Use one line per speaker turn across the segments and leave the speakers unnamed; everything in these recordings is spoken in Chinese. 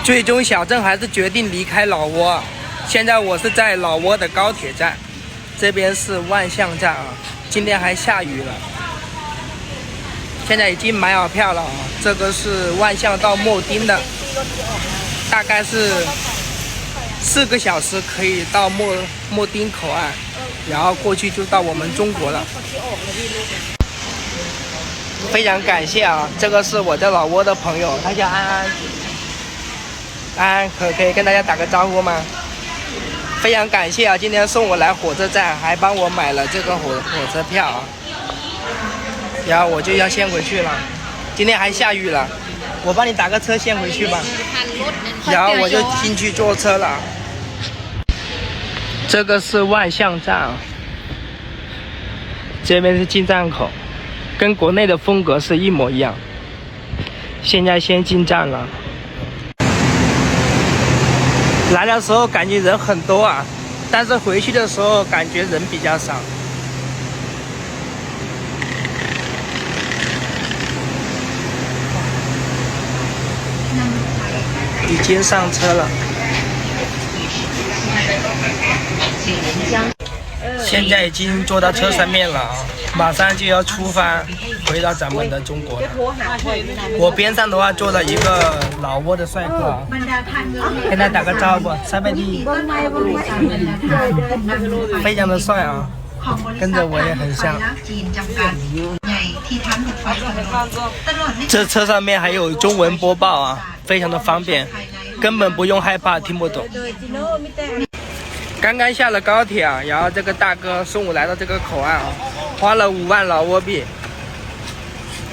最终小郑还是决定离开老挝。现在我是在老挝的高铁站，这边是万象站啊。今天还下雨了，现在已经买好票了啊。这个是万象到秣丁的，大概是4个小时可以到秣丁口岸，然后过去就到我们中国了。非常感谢啊，这个是我在老挝的朋友，他叫安安。安安可以跟大家打个招呼吗？非常感谢啊，今天送我来火车站，还帮我买了这个火车票啊。然后我就要先回去了，今天还下雨了，我帮你打个车先回去吧。然后我就进去坐车了。这个是万象站啊，这边是进站口，跟国内的风格是一模一样。现在先进站了。来的时候感觉人很多啊，但是回去的时候感觉人比较少。已经上车了，现在已经坐到车上面了啊，马上就要出发回到咱们的中国了。我边上的话坐了一个老挝的帅哥啊，跟他打个招呼，3倍地，非常的帅啊，跟着我也很像。这车上面还有中文播报啊，非常的方便，根本不用害怕听不懂。刚刚下了高铁啊，然后这个大哥送我来到这个口岸啊，花了5万老挝币。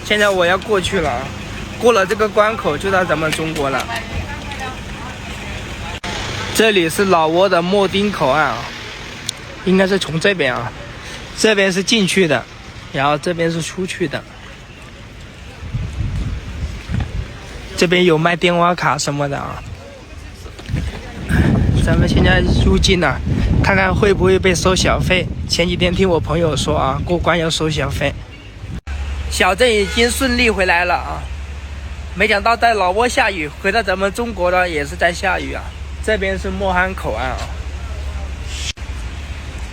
现在我要过去了，过了这个关口就到咱们中国了。这里是老挝的秣丁口岸啊，应该是从这边啊，这边是进去的，然后这边是出去的。这边有卖电话卡什么的啊。咱们现在入境了，看看会不会被收小费。前几天听我朋友说啊，过关要收小费。小郑已经顺利回来了啊，没想到在老挝下雨，回到咱们中国呢也是在下雨啊。这边是莫罕口岸啊，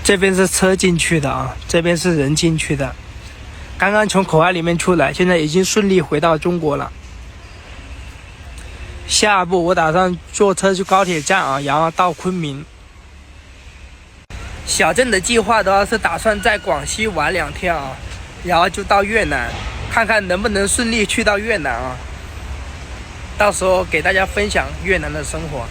这边是车进去的啊，这边是人进去的。刚刚从口岸里面出来，现在已经顺利回到中国了。下一步我打算坐车去高铁站啊，然后到昆明。小郑的计划的话是打算在广西玩2天啊，然后就到越南，看看能不能顺利去到越南啊。到时候给大家分享越南的生活。